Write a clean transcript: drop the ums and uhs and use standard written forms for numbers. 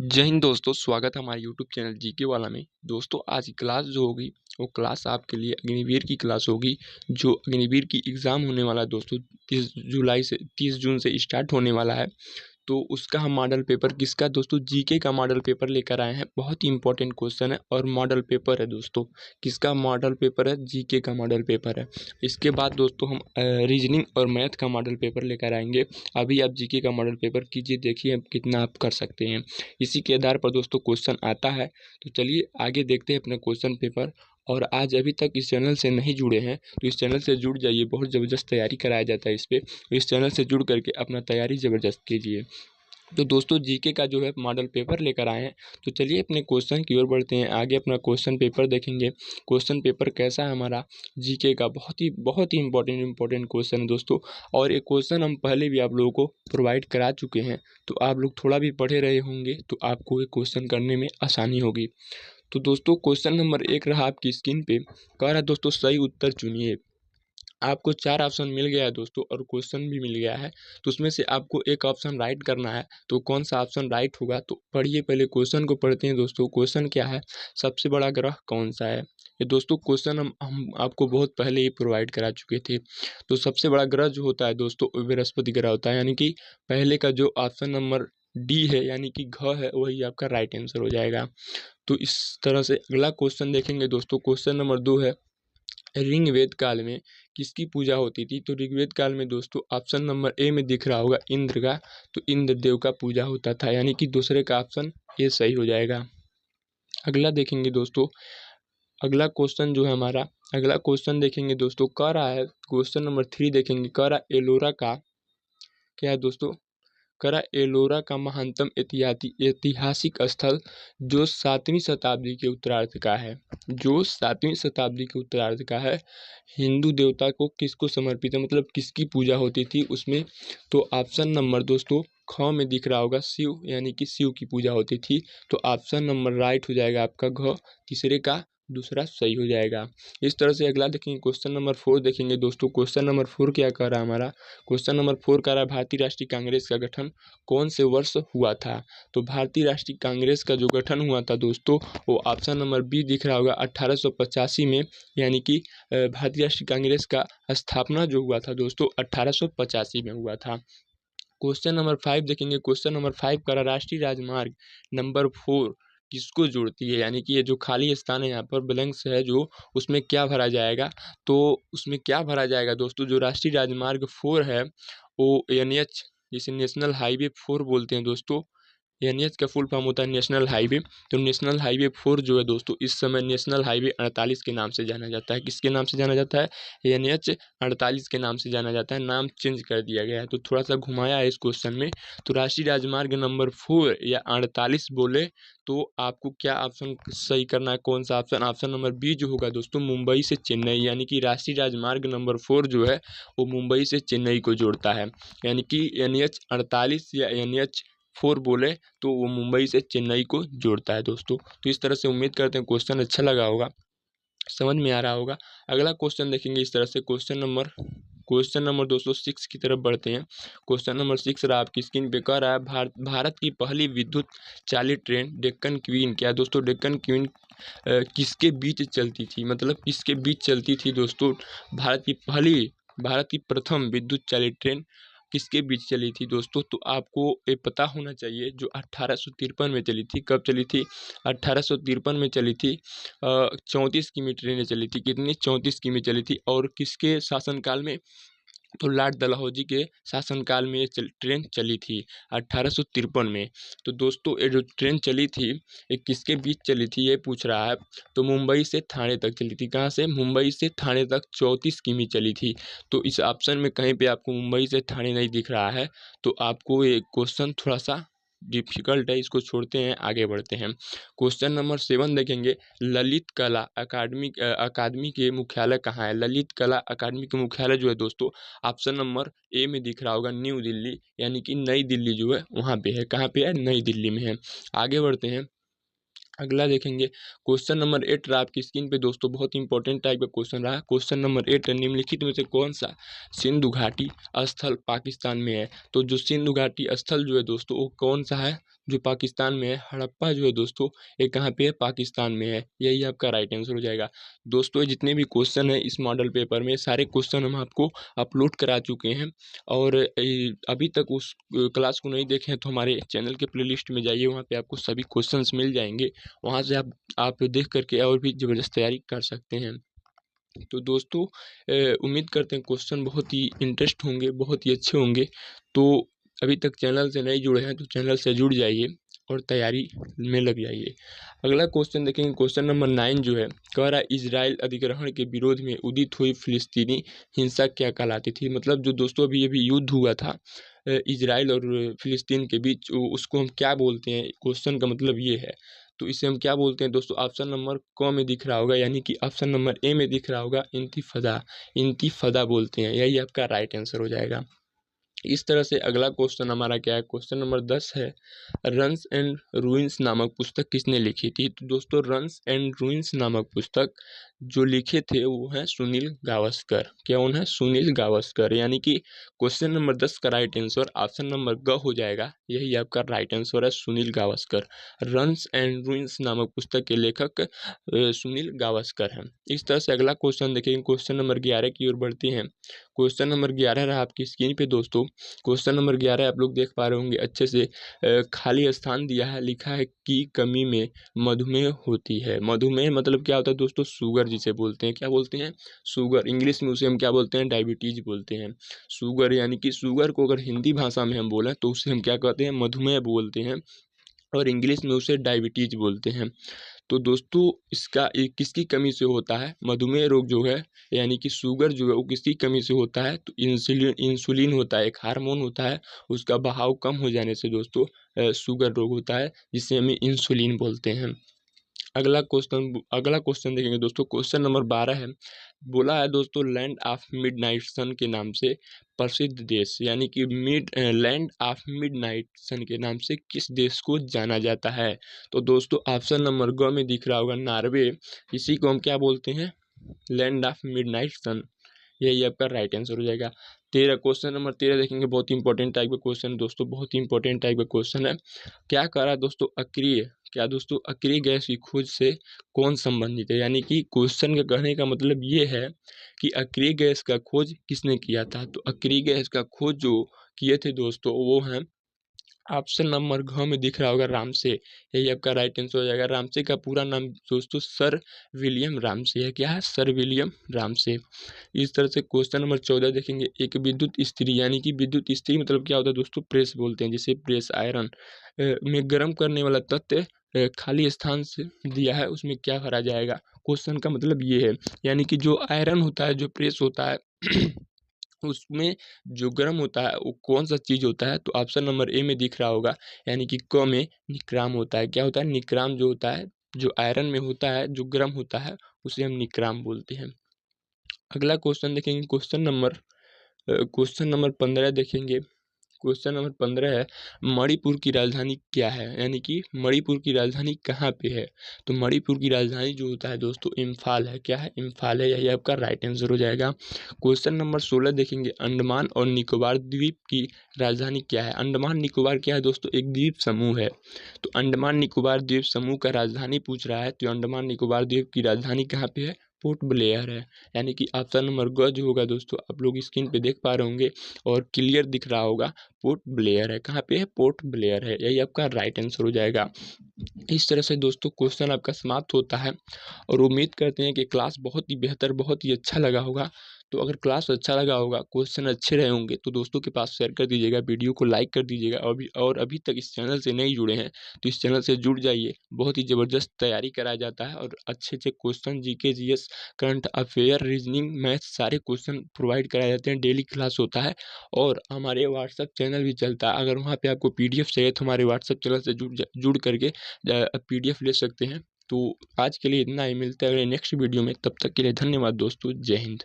जय हिंद दोस्तों, स्वागत है हमारे यूट्यूब चैनल जीके वाला में। दोस्तों आज की क्लास जो होगी वो क्लास आपके लिए अग्निवीर की क्लास होगी। जो अग्निवीर की एग्ज़ाम होने वाला है दोस्तों 30 जून से स्टार्ट होने वाला है। तो उसका हम मॉडल पेपर किसका दोस्तों, जीके का मॉडल पेपर लेकर आए हैं। बहुत ही इंपॉर्टेंट क्वेश्चन है और मॉडल पेपर है दोस्तों। किसका मॉडल पेपर है? जीके का मॉडल पेपर है। इसके बाद दोस्तों हम रीजनिंग और मैथ का मॉडल पेपर लेकर आएंगे। अभी आप जीके का मॉडल पेपर कीजिए, देखिए अब कितना आप कर सकते हैं। इसी के आधार पर दोस्तों क्वेश्चन आता है। तो चलिए आगे देखते हैं अपना क्वेश्चन पेपर। और आज अभी तक इस चैनल से नहीं जुड़े हैं तो इस चैनल से जुड़ जाइए, बहुत ज़बरदस्त तैयारी कराया जाता है इस पर। इस चैनल से जुड़ करके अपना तैयारी ज़बरदस्त कीजिए। तो दोस्तों जीके का जो है मॉडल पेपर लेकर आए हैं। तो चलिए अपने क्वेश्चन की ओर बढ़ते हैं, आगे अपना क्वेश्चन पेपर देखेंगे। क्वेश्चन पेपर कैसा है हमारा जीके का, बहुत ही इंपॉर्टेंट क्वेश्चन है दोस्तों। और ये क्वेश्चन हम पहले भी आप लोगों को प्रोवाइड करा चुके हैं, तो आप लोग थोड़ा भी पढ़े रहे होंगे तो आपको ये क्वेश्चन करने में आसानी होगी। तो दोस्तों क्वेश्चन नंबर 1 रहा आपकी स्क्रीन पे। कह रहा है दोस्तों सही उत्तर चुनिए। आपको 4 ऑप्शन मिल गया है दोस्तों और क्वेश्चन भी मिल गया है। तो उसमें से आपको एक ऑप्शन राइट करना है। तो कौन सा ऑप्शन राइट होगा, तो पढ़िए, पहले क्वेश्चन को पढ़ते हैं दोस्तों। क्वेश्चन क्या है? सबसे बड़ा ग्रह कौन सा है? ये दोस्तों क्वेश्चन हम आपको बहुत पहले ही प्रोवाइड करा चुके थे। तो सबसे बड़ा ग्रह जो होता है दोस्तों वो बृहस्पति ग्रह होता है, यानी कि पहले का जो ऑप्शन नंबर डी है यानी कि घ है वही आपका राइट आंसर हो जाएगा। तो इस तरह से अगला क्वेश्चन देखेंगे दोस्तों। क्वेश्चन नंबर 2 है, ऋग्वेद काल में किसकी पूजा होती थी? तो ऋग्वेद काल में दोस्तों ऑप्शन नंबर ए में दिख रहा होगा इंद्र का। तो इंद्र देव का पूजा होता था, यानी कि दूसरे का ऑप्शन ए सही हो जाएगा। अगला देखेंगे दोस्तों, अगला क्वेश्चन जो है हमारा, अगला क्वेश्चन देखेंगे दोस्तों। कह रहा है क्वेश्चन नंबर 3 देखेंगे। कह रहा है एलोरा का क्या है दोस्तों? करा एलोरा का महानतम ऐतिहासिक स्थल जो 7वीं शताब्दी के उत्तरार्ध का है। जो 7वीं शताब्दी के उत्तरार्ध का है, हिंदू देवता को किसको समर्पित है, मतलब किसकी पूजा होती थी उसमें? तो ऑप्शन नंबर दोस्तों ख में दिख रहा होगा शिव, यानी कि शिव की पूजा होती थी। तो ऑप्शन नंबर राइट हो जाएगा आपका घ, तीसरे का दूसरा सही हो जाएगा। इस तरह से अगला देखेंगे क्वेश्चन नंबर 4 देखेंगे दोस्तों। क्वेश्चन नंबर 4 क्या कर रहा है हमारा? क्वेश्चन नंबर 4 कह रहा है भारतीय राष्ट्रीय कांग्रेस का गठन कौन से वर्ष हुआ था? तो भारतीय राष्ट्रीय कांग्रेस का जो गठन हुआ था दोस्तों वो ऑप्शन नंबर बी दिख रहा होगा 1885 में, यानी कि भारतीय राष्ट्रीय कांग्रेस का स्थापना जो हुआ था दोस्तों 1885 में हुआ था। क्वेश्चन नंबर 5 देखेंगे। क्वेश्चन नंबर 5 का राष्ट्रीय राजमार्ग नंबर 4 किसको जोड़ती है? यानी कि ये जो खाली स्थान है यहाँ पर ब्लैंक्स है जो, उसमें क्या भरा जाएगा? तो उसमें क्या भरा जाएगा दोस्तों, जो राष्ट्रीय राजमार्ग 4 है वो एनएच, जिसे नेशनल हाईवे 4 बोलते हैं दोस्तों। एनएच का फुल फॉर्म होता है नेशनल हाईवे। तो नेशनल हाईवे 4 जो है दोस्तों इस समय नेशनल हाईवे 48 के नाम से जाना जाता है। किसके नाम से जाना जाता है? एनएच 48 के नाम से जाना जाता है। नाम चेंज कर दिया गया है, तो थोड़ा सा घुमाया है इस क्वेश्चन में। तो राष्ट्रीय राजमार्ग नंबर 4 या 48 बोले तो आपको क्या ऑप्शन सही करना है? कौन सा ऑप्शन? ऑप्शन नंबर बी जो होगा दोस्तों मुंबई से चेन्नई, यानी कि राष्ट्रीय राजमार्ग नंबर 4 जो है वो मुंबई से चेन्नई को जोड़ता है। यानी कि एनएच 48 या एनएच 4 बोले तो वो मुंबई से चेन्नई को जोड़ता है दोस्तों। तो इस तरह से उम्मीद करते हैं क्वेश्चन अच्छा लगा होगा, समझ में आ रहा होगा। अगला क्वेश्चन देखेंगे इस तरह से। क्वेश्चन नंबर दोस्तों 6 की तरफ बढ़ते हैं। क्वेश्चन नंबर 6 रहा आपकी स्क्रीन पे। कह रहा है भारत की पहली विद्युत चालित ट्रेन डेक्कन क्वीन क्या है दोस्तों? डेक्कन क्वीन किसके बीच चलती थी, मतलब किसके बीच चलती थी दोस्तों? भारत की प्रथम विद्युत चालित ट्रेन किसके बीच चली थी दोस्तों? तो आपको ये पता होना चाहिए, जो 1853 में चली थी। कब चली थी? 1853 में चली थी। 34 किमी ट्रेनें चली थी। कितनी? 34 किमी चली थी। और किसके शासनकाल में? तो लॉर्ड डलहौजी के शासनकाल में ये ट्रेन चली थी 1853 में। तो दोस्तों ये जो ट्रेन चली थी ये किसके बीच चली थी ये पूछ रहा है। तो मुंबई से थाने तक चली थी। कहाँ से? मुंबई से थाने तक 34 किमी चली थी। तो इस ऑप्शन में कहीं पे आपको मुंबई से थाने नहीं दिख रहा है, तो आपको ये क्वेश्चन थोड़ा सा डिफिकल्ट है, इसको छोड़ते हैं, आगे बढ़ते हैं। क्वेश्चन नंबर 7 देखेंगे। ललित कला अकादमी के मुख्यालय कहाँ है? ललित कला अकादमी के मुख्यालय जो है दोस्तों ऑप्शन नंबर ए में दिख रहा होगा न्यू दिल्ली, यानी कि नई दिल्ली जो है वहाँ पे है। कहाँ पे है? नई दिल्ली में है। आगे बढ़ते हैं। अगला देखेंगे क्वेश्चन नंबर 8 रहा आपकी स्क्रीन पे दोस्तों, बहुत इंपॉर्टेंट टाइप का क्वेश्चन रहा। क्वेश्चन नंबर 8 है, निम्नलिखित में से कौन सा सिंधु घाटी स्थल पाकिस्तान में है? तो जो सिंधु घाटी स्थल जो है दोस्तों वो कौन सा है जो पाकिस्तान में है? हड़प्पा जो है दोस्तों ये कहाँ पे है? पाकिस्तान में है। यही आपका राइट आंसर हो जाएगा। दोस्तों ये जितने भी क्वेश्चन है इस मॉडल पेपर में सारे क्वेश्चन हम आपको अपलोड करा चुके हैं, और अभी तक उस क्लास को नहीं देखे हैं तो हमारे चैनल के प्लेलिस्ट में जाइए, वहाँ पे आपको सभी क्वेश्चंस मिल जाएंगे। वहाँ से आप देख करके और भी ज़बरदस्त तैयारी कर सकते हैं। तो दोस्तों उम्मीद करते हैं क्वेश्चन बहुत ही इंटरेस्ट होंगे, बहुत ही अच्छे होंगे। तो अभी तक चैनल से नहीं जुड़े हैं तो चैनल से जुड़ जाइए और तैयारी में लग जाइए। अगला क्वेश्चन देखेंगे, क्वेश्चन नंबर 9 जो है कह रहा है इजराइल अधिग्रहण के विरोध में उदित हुई फिलिस्तीनी हिंसा क्या कहलाती थी? मतलब जो दोस्तों अभी अभी युद्ध हुआ था इजराइल और फिलिस्तीन के बीच, उसको हम क्या बोलते हैं? क्वेश्चन का मतलब ये है। तो इसे हम क्या बोलते हैं दोस्तों? ऑप्शन नंबर क में दिख रहा होगा, यानी कि ऑप्शन नंबर ए में दिख रहा होगा, इंतिफादा। इंतिफादा बोलते हैं, यही आपका राइट आंसर हो जाएगा। इस तरह से अगला क्वेश्चन हमारा क्या है, क्वेश्चन नंबर 10 है, रन्स एंड रूइंस नामक पुस्तक किसने लिखी थी? तो दोस्तों रन्स एंड रूइंस नामक पुस्तक जो लिखे थे वो है सुनील गावस्कर। कौन है? सुनील गावस्कर। यानी कि क्वेश्चन नंबर 10 का राइट आंसर ऑप्शन नंबर ग हो जाएगा, यही आपका राइट आंसर है, Sunil Gavaskar. Runs and ruins नामक पुस्तक के लेखक सुनील गावस्कर हैं। इस तरह से अगला क्वेश्चन देखेंगे, क्वेश्चन नंबर 11 की ओर बढ़ते हैं। क्वेश्चन नंबर 11 रहा आपकी स्क्रीन पे दोस्तों। क्वेश्चन नंबर 11 आप लोग देख पा रहे होंगे अच्छे से, खाली स्थान दिया है, लिखा है कि कमी में मधुमेह होती है। मधुमेह मतलब क्या होता है दोस्तों? शुगर जिसे बोलते हैं। क्या बोलते हैं? शुगर। इंग्लिश में उसे हम क्या बोलते हैं? डायबिटीज बोलते हैं। शुगर यानी कि शुगर को अगर हिंदी भाषा में हम बोलें तो उसे हम क्या कहते हैं? मधुमेह बोलते हैं, और इंग्लिश में उसे डायबिटीज बोलते हैं। तो दोस्तों इसका किसकी कमी से होता है? मधुमेह रोग जो है यानी कि शुगर जो है वो किसकी कमी से होता है? तो इंसुलिन होता है, एक हार्मोन होता है, उसका बहाव कम हो जाने से दोस्तों शुगर रोग होता है, जिसे हम इंसुलिन बोलते हैं। अगला क्वेश्चन देखेंगे दोस्तों, क्वेश्चन नंबर 12 है, बोला है दोस्तों लैंड ऑफ मिडनाइट सन के नाम से प्रसिद्ध देश, यानी कि लैंड ऑफ मिडनाइट सन के नाम से किस देश को जाना जाता है? तो दोस्तों ऑप्शन नंबर ग में दिख रहा होगा, नॉर्वे। इसी को हम क्या बोलते हैं? लैंड ऑफ मिडनाइट सन। यही आपका राइट आंसर हो जाएगा। क्वेश्चन नंबर 13 देखेंगे, बहुत इंपॉर्टेंट टाइप का क्वेश्चन दोस्तों, बहुत इंपॉर्टेंट टाइप का क्वेश्चन है। क्या कह रहा है दोस्तों? अक्रिय, क्या दोस्तों? अक्रिय गैस की खोज से कौन संबंधित है? यानी कि क्वेश्चन का कहने का मतलब ये है कि अक्रिय गैस का खोज किसने किया था? तो अक्रिय गैस का खोज जो किए थे दोस्तों वो हैं ऑप्शन नंबर घ में दिख रहा होगा, रामसे। यही आपका राइट आंसर हो जाएगा। रामसे का पूरा नाम दोस्तों सर विलियम रामसे है। क्या है? Sir William Ramsay. इस तरह से क्वेश्चन नंबर 14 देखेंगे, एक विद्युत इस्त्री, यानी कि विद्युत इस्त्री मतलब क्या होता है दोस्तों? प्रेस बोलते हैं, जिसे प्रेस आयरन में गर्म करने वाला तथ्य खाली स्थान से दिया है, उसमें क्या भरा जाएगा? क्वेश्चन का मतलब ये है, यानी कि जो आयरन होता है, जो प्रेस होता है उसमें जो गर्म होता है वो कौन सा चीज़ होता है? तो ऑप्शन नंबर ए में दिख रहा होगा, यानी कि क में निक्राम होता है। क्या होता है? निक्राम जो होता है, जो आयरन में होता है, जो गर्म होता है, उसे हम निक्राम बोलते हैं। अगला क्वेश्चन देखेंगे, क्वेश्चन नंबर 15 देखेंगे। क्वेश्चन नंबर 15 है, मणिपुर की राजधानी क्या है? यानी कि मणिपुर की राजधानी कहाँ पे है? तो मणिपुर की राजधानी जो होता है दोस्तों इम्फाल है। क्या है? इम्फाल है, यही आपका राइट आंसर हो जाएगा। क्वेश्चन नंबर 16 देखेंगे, अंडमान और निकोबार द्वीप की राजधानी क्या है? अंडमान निकोबार क्या है दोस्तों? एक द्वीप समूह है। तो अंडमान निकोबार द्वीप समूह का राजधानी पूछ रहा है, तो अंडमान निकोबार द्वीप की राजधानी कहाँ पे है? पोर्ट ब्लेयर है। यानी कि ऑप्शन नंबर ग जो होगा दोस्तों, आप लोग स्क्रीन पे देख पा रहे होंगे और क्लियर दिख रहा होगा, पोर्ट ब्लेयर है। कहाँ पे है? पोर्ट ब्लेयर है, यही आपका राइट आंसर हो जाएगा। इस तरह से दोस्तों क्वेश्चन आपका समाप्त होता है, और उम्मीद करते हैं कि क्लास बहुत ही बेहतर, बहुत ही अच्छा लगा होगा। तो अगर क्लास अच्छा लगा होगा, क्वेश्चन अच्छे रहे होंगे, तो दोस्तों के पास शेयर कर दीजिएगा, वीडियो को लाइक कर दीजिएगा, और अभी तक इस चैनल से नहीं जुड़े हैं तो इस चैनल से जुड़ जाइए। बहुत ही ज़बरदस्त तैयारी कराया जाता है, और अच्छे अच्छे question GK GS current affair reasoning math सारे क्वेश्चन प्रोवाइड कराए जाते हैं। डेली क्लास होता है, और हमारे व्हाट्सएप चैनल भी चलता है। अगर वहाँ पे आपको पीडीएफ चाहिए तो हमारे व्हाट्सएप चैनल से जुड़ करके पीडीएफ ले सकते हैं। तो आज के लिए इतना ही, मिलते हैं अगले नेक्स्ट वीडियो में। तब तक के लिए धन्यवाद दोस्तों, जय हिंद।